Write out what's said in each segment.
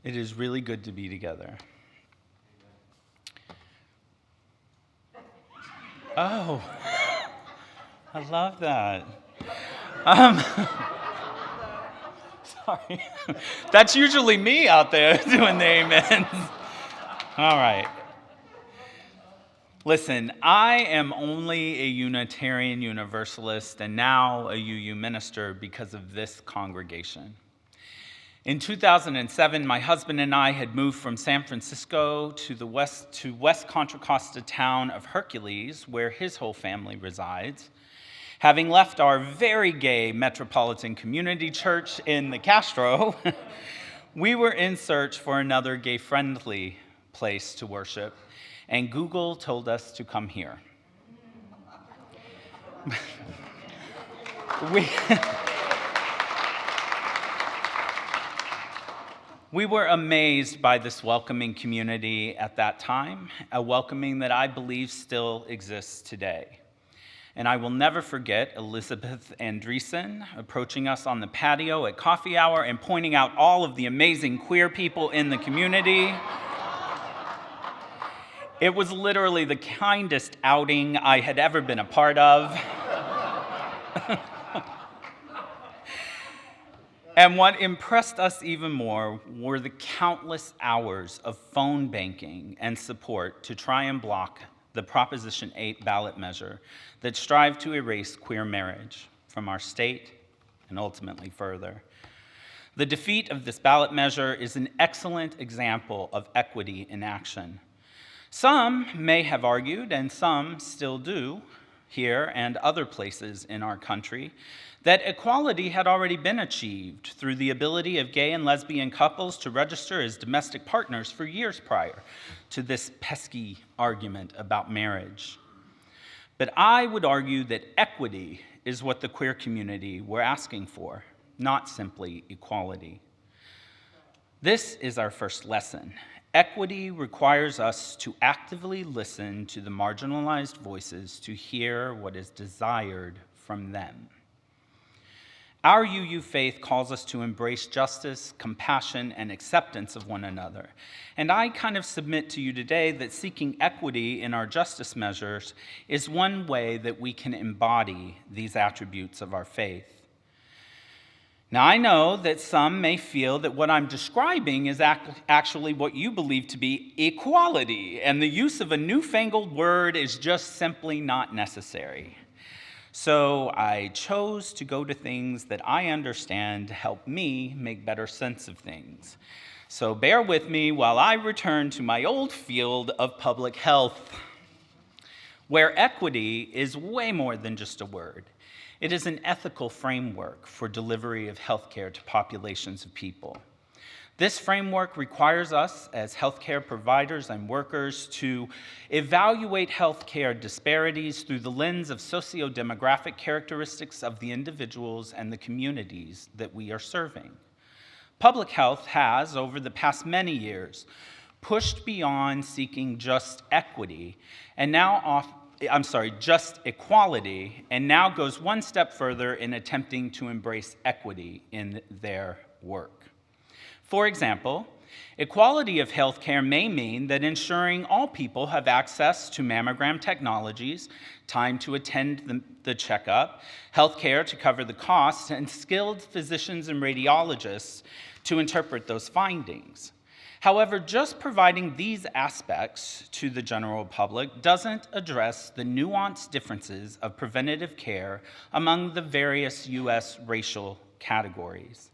It is really good to be together. Oh, I love that. Sorry. That's usually me out there doing the amens. All right. Listen, I am only a Unitarian Universalist and now a UU minister because of this congregation. In 2007, my husband and I had moved from San Francisco to West Contra Costa town of Hercules, where his whole family resides. Having left our very gay metropolitan community church in the Castro, we were in search for another gay-friendly place to worship, and Google told us to come here. We were amazed by this welcoming community at that time, a welcoming that I believe still exists today. And I will never forget Elizabeth Andreessen approaching us on the patio at coffee hour and pointing out all of the amazing queer people in the community. It was literally the kindest outing I had ever been a part of. And what impressed us even more were the countless hours of phone banking and support to try and block the Proposition 8 ballot measure that strived to erase queer marriage from our state and ultimately further. The defeat of this ballot measure is an excellent example of equity in action. Some may have argued, and some still do, here and other places in our country, that equality had already been achieved through the ability of gay and lesbian couples to register as domestic partners for years prior to this pesky argument about marriage. But I would argue that equity is what the queer community were asking for, not simply equality. This is our first lesson. Equity requires us to actively listen to the marginalized voices to hear what is desired from them. Our UU faith calls us to embrace justice, compassion, and acceptance of one another. And I kind of submit to you today that seeking equity in our justice measures is one way that we can embody these attributes of our faith. Now, I know that some may feel that what I'm describing is actually what you believe to be equality, and the use of a newfangled word is just simply not necessary. So I chose to go to things that I understand help me make better sense of things. So bear with me while I return to my old field of public health, where equity is way more than just a word. It is an ethical framework for delivery of healthcare to populations of people. This framework requires us as healthcare providers and workers to evaluate healthcare disparities through the lens of socio-demographic characteristics of the individuals and the communities that we are serving. Public health has, over the past many years, pushed beyond seeking just equity and just equality, and now goes one step further in attempting to embrace equity in their work. For example, equality of healthcare may mean that ensuring all people have access to mammogram technologies, time to attend the checkup, healthcare to cover the costs, and skilled physicians and radiologists to interpret those findings. However, just providing these aspects to the general public doesn't address the nuanced differences of preventative care among the various U.S. racial categories.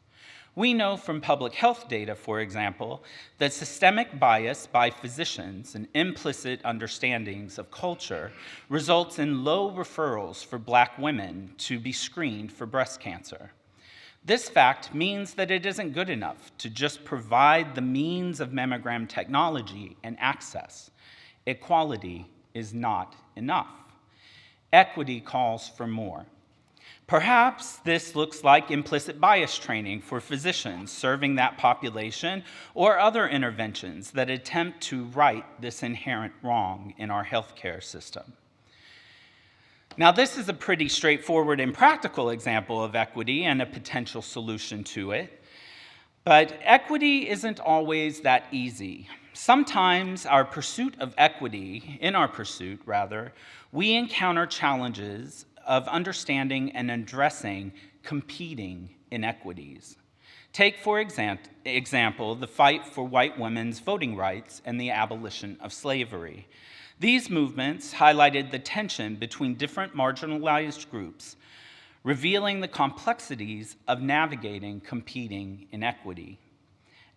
We know from public health data, for example, that systemic bias by physicians and implicit understandings of culture results in low referrals for Black women to be screened for breast cancer. This fact means that it isn't good enough to just provide the means of mammogram technology and access. Equality is not enough. Equity calls for more. Perhaps this looks like implicit bias training for physicians serving that population, or other interventions that attempt to right this inherent wrong in our healthcare system. Now, this is a pretty straightforward and practical example of equity and a potential solution to it. But equity isn't always that easy. Sometimes in our pursuit, we encounter challenges of understanding and addressing competing inequities. Take, for example, the fight for white women's voting rights and the abolition of slavery. These movements highlighted the tension between different marginalized groups, revealing the complexities of navigating competing inequity.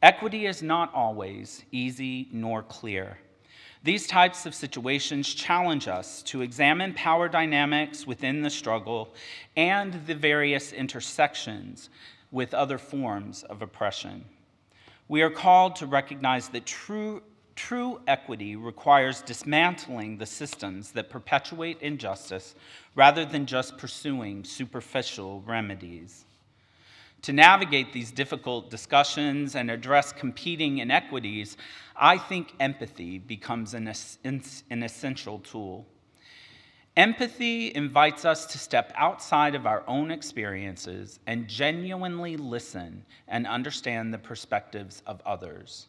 Equity is not always easy nor clear. These types of situations challenge us to examine power dynamics within the struggle and the various intersections with other forms of oppression. We are called to recognize that true equity requires dismantling the systems that perpetuate injustice rather than just pursuing superficial remedies. To navigate these difficult discussions and address competing inequities, I think empathy becomes an essential tool. Empathy invites us to step outside of our own experiences and genuinely listen and understand the perspectives of others.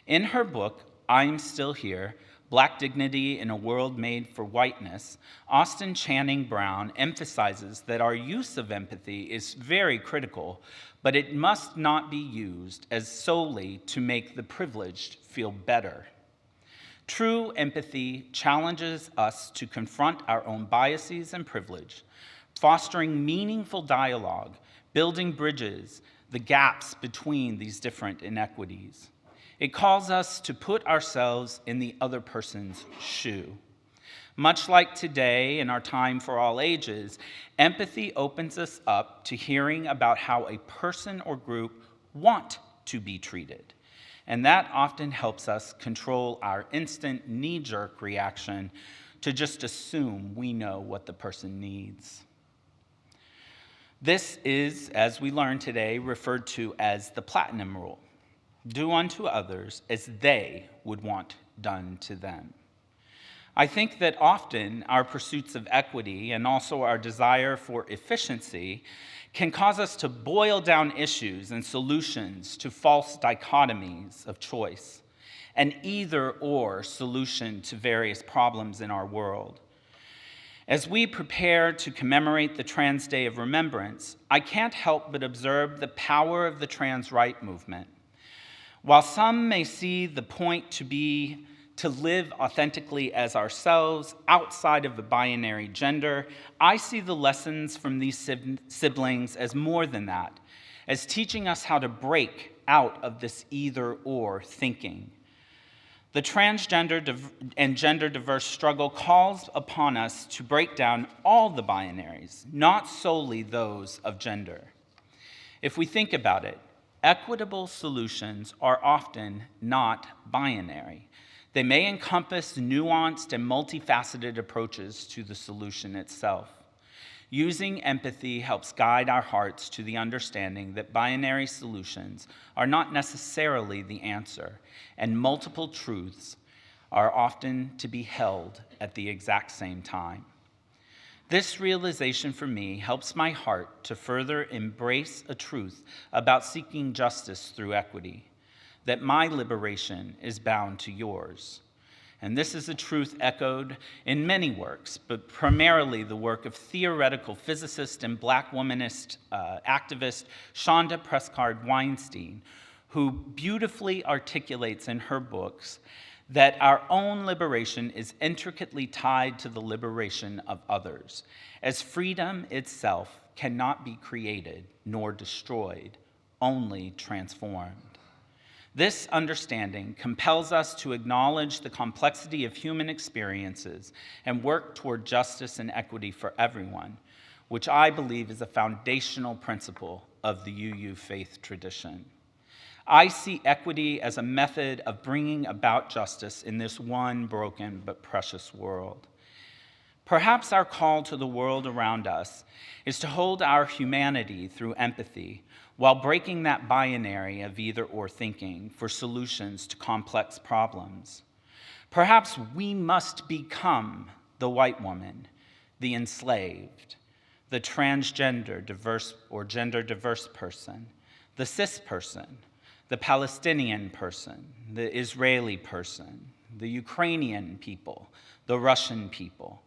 In her book, I'm Still Here, Black Dignity in a World Made for Whiteness, Austin Channing Brown emphasizes that our use of empathy is very critical, but it must not be used as solely to make the privileged feel better. True empathy challenges us to confront our own biases and privilege, fostering meaningful dialogue, building bridges, the gaps between these different inequities. It calls us to put ourselves in the other person's shoe. Much like today in our time for all ages, empathy opens us up to hearing about how a person or group want to be treated. And that often helps us control our instant knee-jerk reaction to just assume we know what the person needs. This is, as we learned today, referred to as the platinum rule. Do unto others as they would want done to them. I think that often our pursuits of equity and also our desire for efficiency can cause us to boil down issues and solutions to false dichotomies of choice, an either-or solution to various problems in our world. As we prepare to commemorate the Trans Day of Remembrance, I can't help but observe the power of the trans right movement. While some may see the point to be to live authentically as ourselves outside of a binary gender, I see the lessons from these siblings as more than that, as teaching us how to break out of this either-or thinking. The transgender and gender-diverse struggle calls upon us to break down all the binaries, not solely those of gender. If we think about it, equitable solutions are often not binary. They may encompass nuanced and multifaceted approaches to the solution itself. Using empathy helps guide our hearts to the understanding that binary solutions are not necessarily the answer, and multiple truths are often to be held at the exact same time. This realization for me helps my heart to further embrace a truth about seeking justice through equity, that my liberation is bound to yours. And this is a truth echoed in many works, but primarily the work of theoretical physicist and Black womanist activist Shonda Prescott-Weinstein, who beautifully articulates in her books that our own liberation is intricately tied to the liberation of others, as freedom itself cannot be created nor destroyed, only transformed. This understanding compels us to acknowledge the complexity of human experiences and work toward justice and equity for everyone, which I believe is a foundational principle of the UU faith tradition. I see equity as a method of bringing about justice in this one broken but precious world. Perhaps our call to the world around us is to hold our humanity through empathy while breaking that binary of either-or thinking for solutions to complex problems. Perhaps we must become the white woman, the enslaved, the transgender, diverse, or gender-diverse person, the cis person, the Palestinian person, the Israeli person, the Ukrainian people, the Russian people.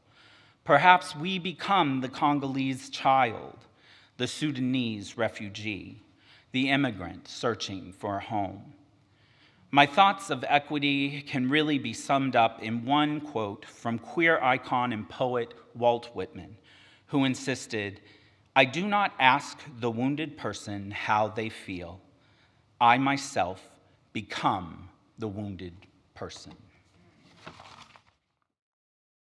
Perhaps we become the Congolese child, the Sudanese refugee, the immigrant searching for a home. My thoughts of equity can really be summed up in one quote from queer icon and poet Walt Whitman, who insisted, "I do not ask the wounded person how they feel. I myself become the wounded person."